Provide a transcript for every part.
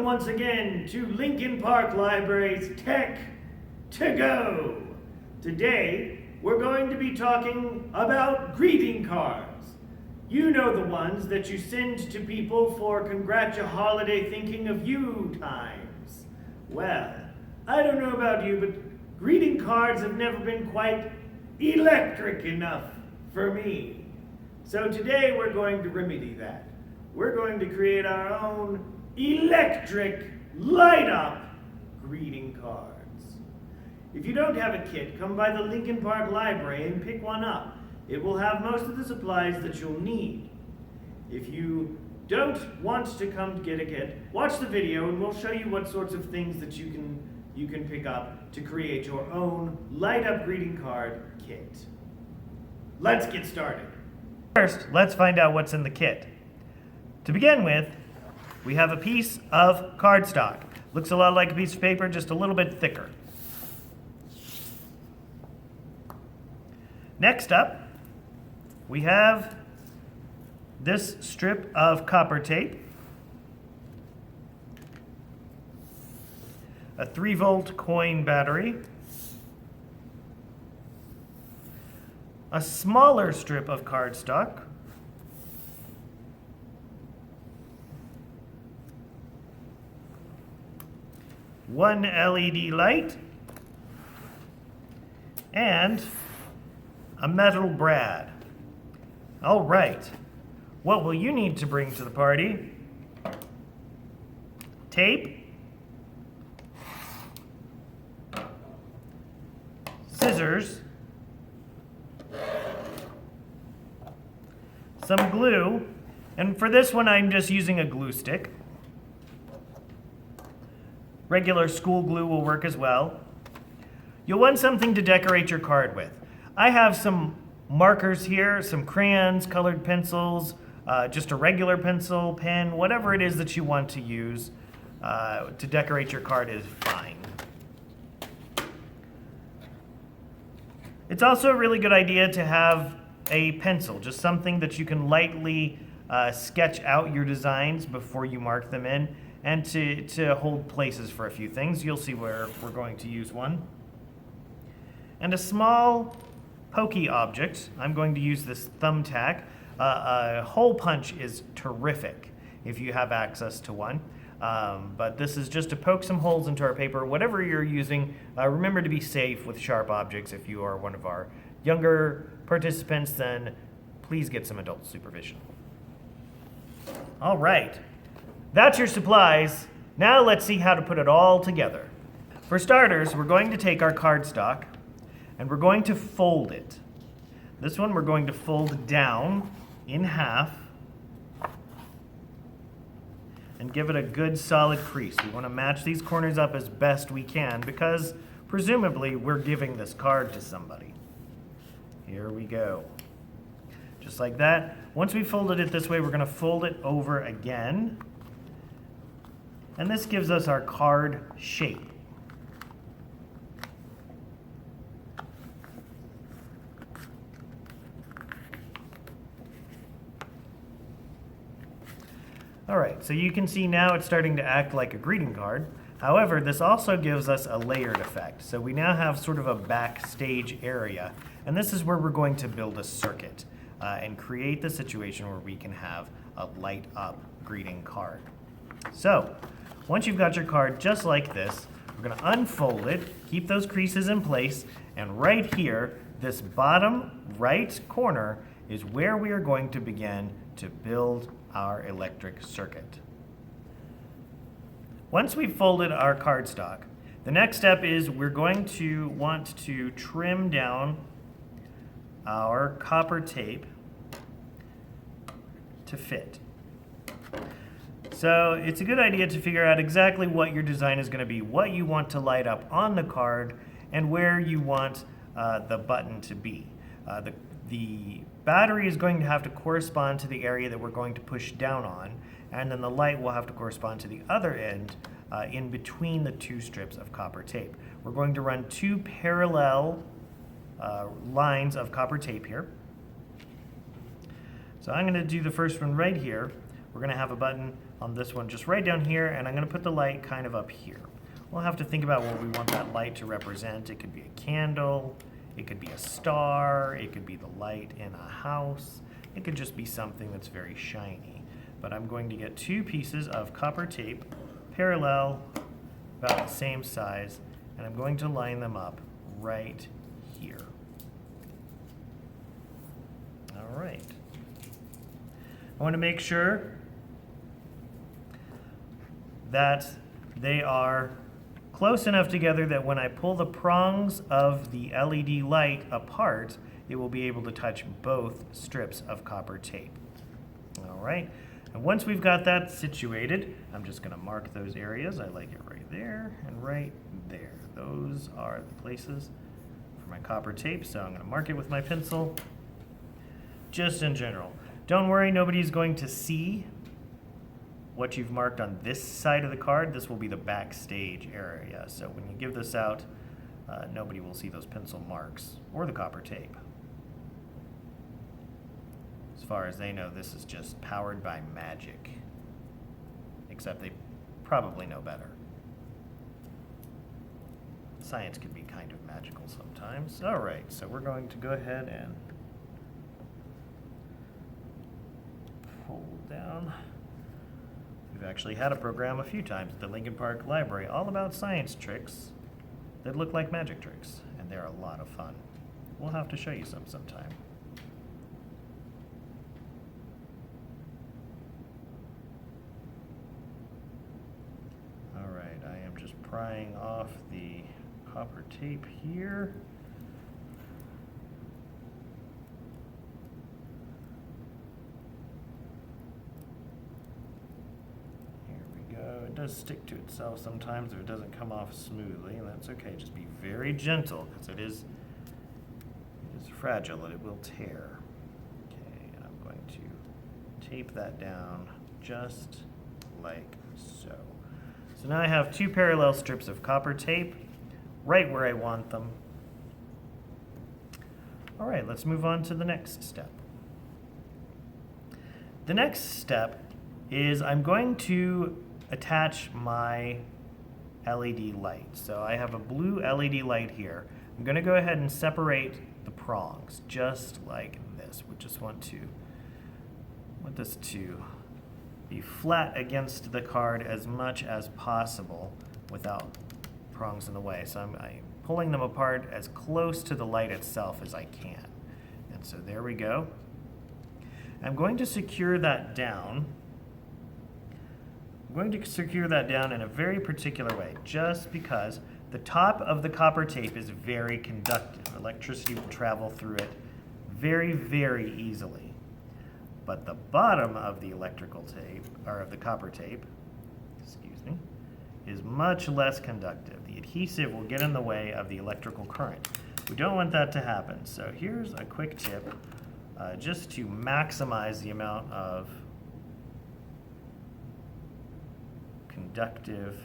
once again to Lincoln Park Library's Tech to Go. Today, we're going to be talking about greeting cards. You know the ones that you send to people for holiday thinking of you times. Well, I don't know about you, but greeting cards have never been quite electric enough for me. So today we're going to remedy that. We're going to create our own electric light-up greeting cards. If you don't have a kit, come by the Lincoln Park Library and pick one up. It will have most of the supplies that you'll need. If you don't want to come get a kit, watch the video and we'll show you what sorts of things that you can pick up to create your own light-up greeting card kit. Let's get started. First, let's find out what's in the kit. To begin with, we have a piece of cardstock. Looks a lot like a piece of paper, just a little bit thicker. Next up, we have this strip of copper tape, a 3-volt coin battery, a smaller strip of cardstock, one LED light, and a metal brad. All right, what will you need to bring to the party? Tape, scissors, some glue, and for this one I'm just using a glue stick. Regular school glue will work as well. You'll want something to decorate your card with. I have some markers here, some crayons, colored pencils, just a regular pencil, pen, whatever it is that you want to use to decorate your card is fine. It's also a really good idea to have a pencil, just something that you can lightly sketch out your designs before you mark them in, and to hold places for a few things. You'll see where we're going to use one. And a small pokey object. I'm going to use this thumbtack. A hole punch is terrific if you have access to one. But this is just to poke some holes into our paper. Whatever you're using, remember to be safe with sharp objects. If you are one of our younger participants, then please get some adult supervision. All right. That's your supplies. Now let's see how to put it all together. For starters, we're going to take our cardstock and we're going to fold it. This one we're going to fold down in half and give it a good solid crease. We want to match these corners up as best we can because presumably we're giving this card to somebody. Here we go. Just like that. Once we folded it this way, we're going to fold it over again. And this gives us our card shape. All right, so you can see now it's starting to act like a greeting card. However, this also gives us a layered effect. So we now have sort of a backstage area. And this is where we're going to build a circuit and create the situation where we can have a light up greeting card. So once you've got your card just like this, we're going to unfold it, keep those creases in place, and right here, this bottom right corner is where we are going to begin to build our electric circuit. Once we've folded our cardstock, the next step is we're going to want to trim down our copper tape to fit. So it's a good idea to figure out exactly what your design is going to be, what you want to light up on the card, and where you want the button to be. The battery is going to have to correspond to the area that we're going to push down on, and then the light will have to correspond to the other end in between the two strips of copper tape. We're going to run two parallel lines of copper tape here. So I'm going to do the first one right here. we're going to have a button on this one just right down here, and I'm going to put the light kind of up here. We'll have to think about what we want that light to represent. It could be a candle, it could be a star, it could be the light in a house, it could just be something that's very shiny. But I'm going to get 2 pieces of copper tape, parallel, about the same size, and I'm going to line them up right here. All right. I want to make sure that they are close enough together that when I pull the prongs of the LED light apart, it will be able to touch both strips of copper tape. All right. And once we've got that situated, I'm just going to mark those areas. I like it right there and right there. Those are the places for my copper tape, so I'm going to mark it with my pencil. Just in general. Don't worry, nobody's going to see what you've marked on this side of the card. This will be the backstage area. So when you give this out, nobody will see those pencil marks or the copper tape. As far as they know, this is just powered by magic. Except they probably know better. Science can be kind of magical sometimes. All right, so we're going to go ahead and fold down. We've actually had a program a few times at the Lincoln Park Library all about science tricks that look like magic tricks, and they're a lot of fun. We'll have to show you some sometime. All right, I am just prying off the copper tape here. It does stick to itself sometimes if it doesn't come off smoothly, and that's okay. Just be very gentle because it is fragile and it will tear. Okay, and I'm going to tape that down just like so. So now I have 2 parallel strips of copper tape right where I want them. All right, let's move on to the next step. The next step is I'm going to attach my LED light. So I have a blue LED light here. I'm going to go ahead and separate the prongs just like this. We just want this to be flat against the card as much as possible without prongs in the way. So I'm pulling them apart as close to the light itself as I can. And so there we go. I'm going to secure that down. I'm going to secure that down in a very particular way, just because the top of the copper tape is very conductive. Electricity will travel through it very, very easily. But the bottom of the electrical tape, or of the copper tape, is much less conductive. The adhesive will get in the way of the electrical current. We don't want that to happen. So here's a quick tip, just to maximize the amount of conductive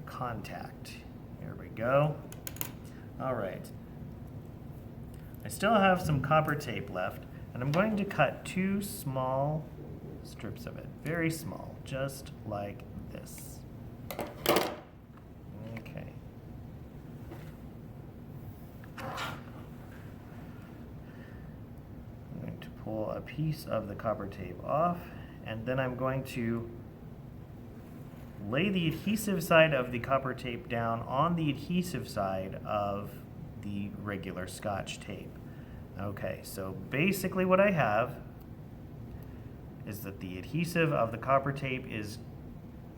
contact. Here we go. All right. I still have some copper tape left, and I'm going to cut 2 small strips of it, very small, just like this. Okay. I'm going to pull a piece of the copper tape off, and then I'm going to lay the adhesive side of the copper tape down on the adhesive side of the regular Scotch tape. Okay, so basically what I have is that the adhesive of the copper tape is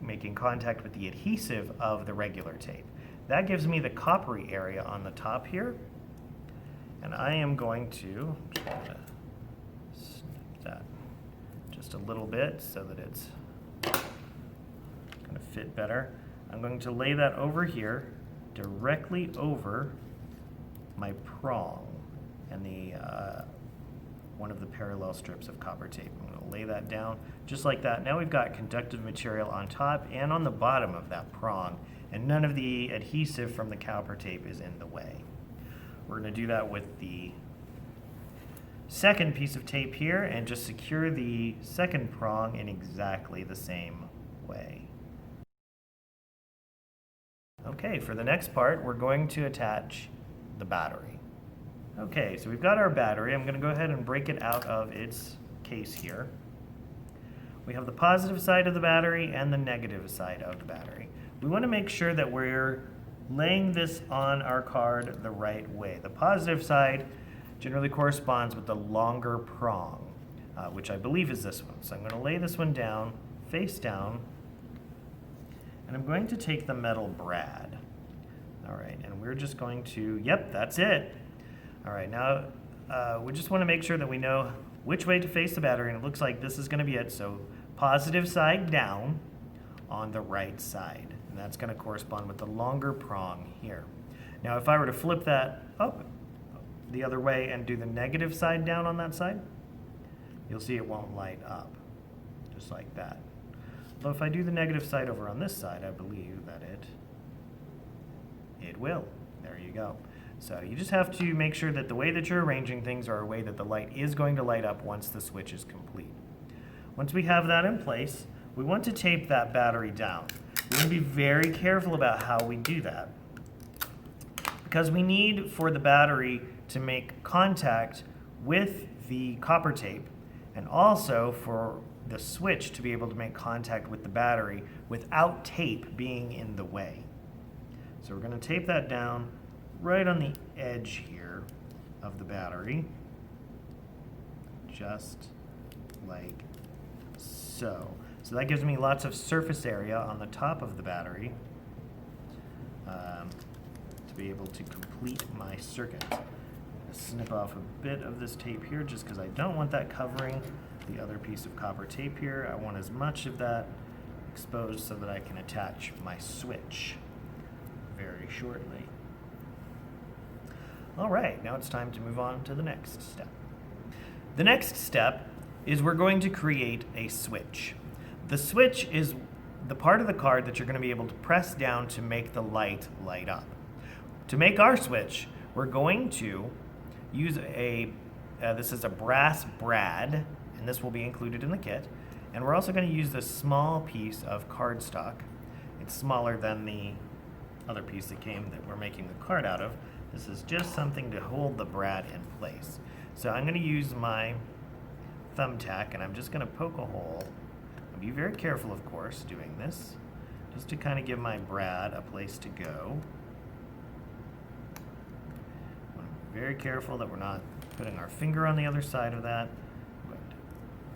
making contact with the adhesive of the regular tape. That gives me the coppery area on the top here, and I am going to snip that just a little bit so that it's going to fit better. I'm going to lay that over here, directly over my prong and the one of the parallel strips of copper tape. I'm going to lay that down just like that. Now we've got conductive material on top and on the bottom of that prong, and none of the adhesive from the copper tape is in the way. We're going to do that with the second piece of tape here and just secure the second prong in exactly the same way. Okay, for the next part, we're going to attach the battery. Okay, so we've got our battery. I'm going to go ahead and break it out of its case here. We have the positive side of the battery and the negative side of the battery. We want to make sure that we're laying this on our card the right way. The positive side generally corresponds with the longer prong, which I believe is this one. So I'm going to lay this one down, face down, and I'm going to take the metal brad. All right, and we're just going to, yep, that's it. All right, now we just want to make sure that we know which way to face the battery, and it looks like this is going to be it. So positive side down on the right side, and that's going to correspond with the longer prong here. Now if I were to flip that up the other way and do the negative side down on that side, you'll see it won't light up, just like that. But if I do the negative side over on this side, I believe that it will. There you go. So you just have to make sure that the way that you're arranging things are a way that the light is going to light up once the switch is complete. Once we have that in place, we want to tape that battery down. We want to be very careful about how we do that, because we need for the battery to make contact with the copper tape, and also for the switch to be able to make contact with the battery without tape being in the way. So we're going to tape that down right on the edge here of the battery, just like so. So that gives me lots of surface area on the top of the battery to be able to complete my circuit. I'm going to snip off a bit of this tape here just because I don't want that covering the other piece of copper tape here. I want as much of that exposed so that I can attach my switch very shortly. All right, now it's time to move on to the next step. The next step is we're going to create a switch. The switch is the part of the card that you're going to be able to press down to make the light light up. To make our switch, we're going to use this is a brass brad, and this will be included in the kit. And we're also going to use this small piece of cardstock. It's smaller than the other piece that we're making the card out of. This is just something to hold the brad in place. So I'm going to use my thumbtack, and I'm just going to poke a hole. I'll be very careful, of course, doing this, just to kind of give my brad a place to go. I want to be very careful that we're not putting our finger on the other side of that. I'm going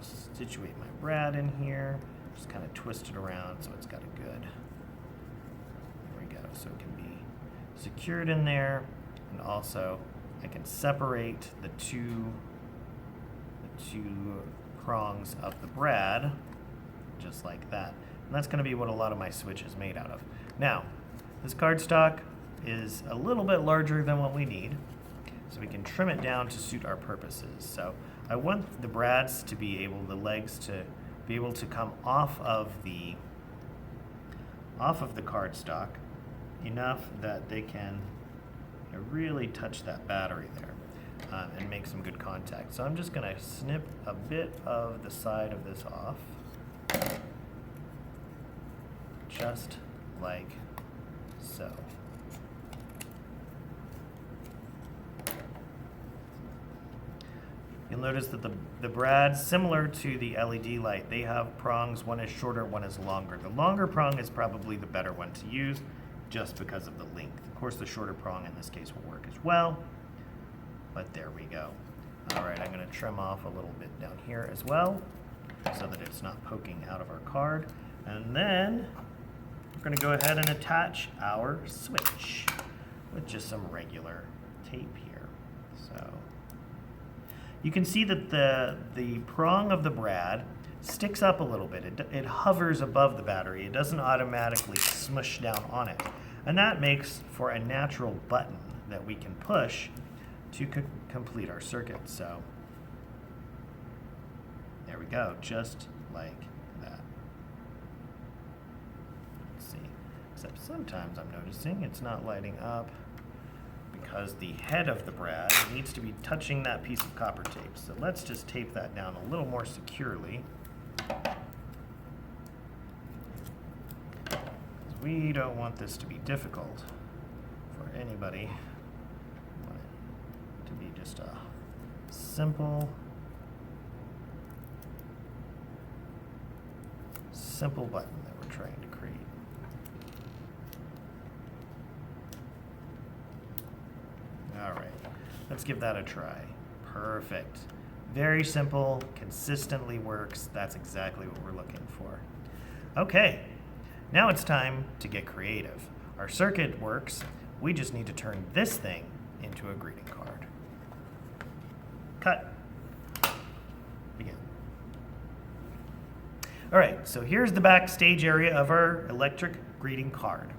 to situate my brad in here, just kind of twist it around so it's got a good, there we go, so it can be secured in there. And also I can separate the two prongs of the brad just like that. And that's going to be what a lot of my switch is made out of. Now, this cardstock is a little bit larger than what we need, so we can trim it down to suit our purposes. So I want the brads to be able, the legs to be able to come off of the cardstock enough that they can really touch that battery there and make some good contact. So I'm just going to snip a bit of the side of this off, just like so. You'll notice that the brads, similar to the LED light, they have prongs. One is shorter, one is longer. The longer prong is probably the better one to use just because of the length. Of course, the shorter prong in this case will work as well, but there we go. All right, I'm going to trim off a little bit down here as well so that it's not poking out of our card. And then we're going to go ahead and attach our switch with just some regular tape here. So you can see that the prong of the brad sticks up a little bit. It hovers above the battery. It doesn't automatically smush down on it. And that makes for a natural button that we can push to complete our circuit. So there we go, just like that. Let's see, except sometimes I'm noticing it's not lighting up because the head of the brad needs to be touching that piece of copper tape. So let's just tape that down a little more securely. We don't want this to be difficult for anybody. We want it to be just a simple button that we're trying to create. All right, let's give that a try. Perfect. Very simple, consistently works. That's exactly what we're looking for. Okay, now it's time to get creative. Our circuit works. We just need to turn this thing into a greeting card. Cut. Begin. All right, so here's the backstage area of our electric greeting card.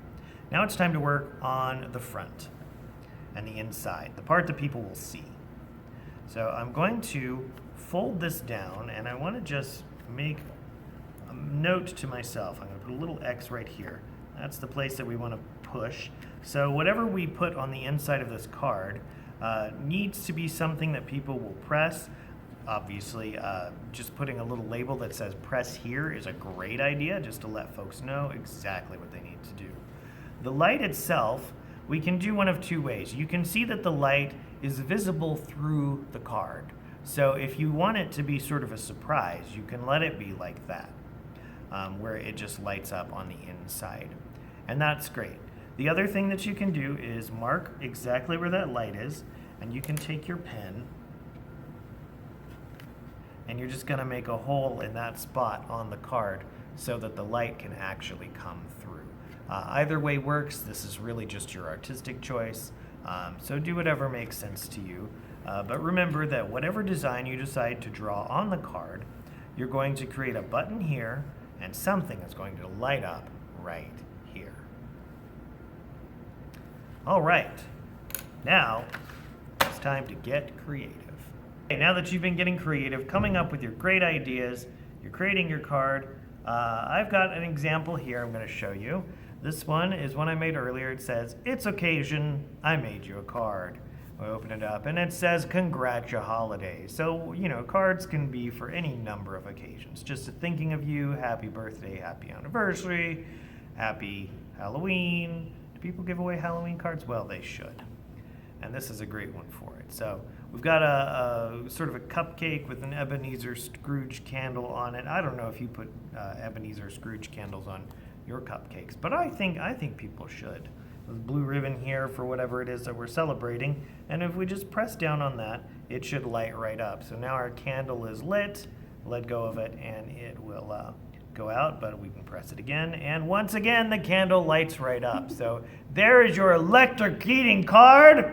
Now it's time to work on the front and the inside, the part that people will see. So I'm going to fold this down, and I want to just make a note to myself. I'm going to put a little X right here. That's the place that we want to push. So whatever we put on the inside of this card needs to be something that people will press. Obviously, just putting a little label that says press here is a great idea, just to let folks know exactly what they need to do. The light itself, we can do one of two ways. You can see that the light is visible through the card. So if you want it to be sort of a surprise, you can let it be like that, where it just lights up on the inside. And that's great. The other thing that you can do is mark exactly where that light is, and you can take your pen and you're just going to make a hole in that spot on the card so that the light can actually come through. Either way works. This is really just your artistic choice, so do whatever makes sense to you. But remember that whatever design you decide to draw on the card, you're going to create a button here and something that's going to light up right here. All right, now it's time to get creative. Okay, now that you've been getting creative, coming up with your great ideas, you're creating your card, I've got an example here I'm going to show you. This one is one I made earlier. It says, "It's occasion, I made you a card." I open it up and it says, "Congratulations." So, you know, cards can be for any number of occasions. Just thinking of you, happy birthday, happy anniversary, happy Halloween. Do people give away Halloween cards? Well, they should. And this is a great one for it. So we've got a sort of a cupcake with an Ebenezer Scrooge candle on it. I don't know if you put Ebenezer Scrooge candles on your cupcakes, but I think people should. There's blue ribbon here for whatever it is that we're celebrating, and if we just press down on that, it should light right up. So now our candle is lit. Let go of it, and it will go out, but we can press it again, and once again, the candle lights right up. So there is your electric greeting card.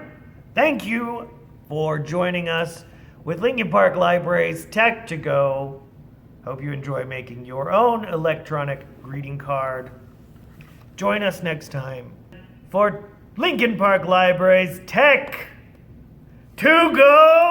Thank you for joining us with Lincoln Park Library's Tech to Go. Hope you enjoy making your own electronic greeting card. Join us next time for Lincoln Park Library's Tech to Go.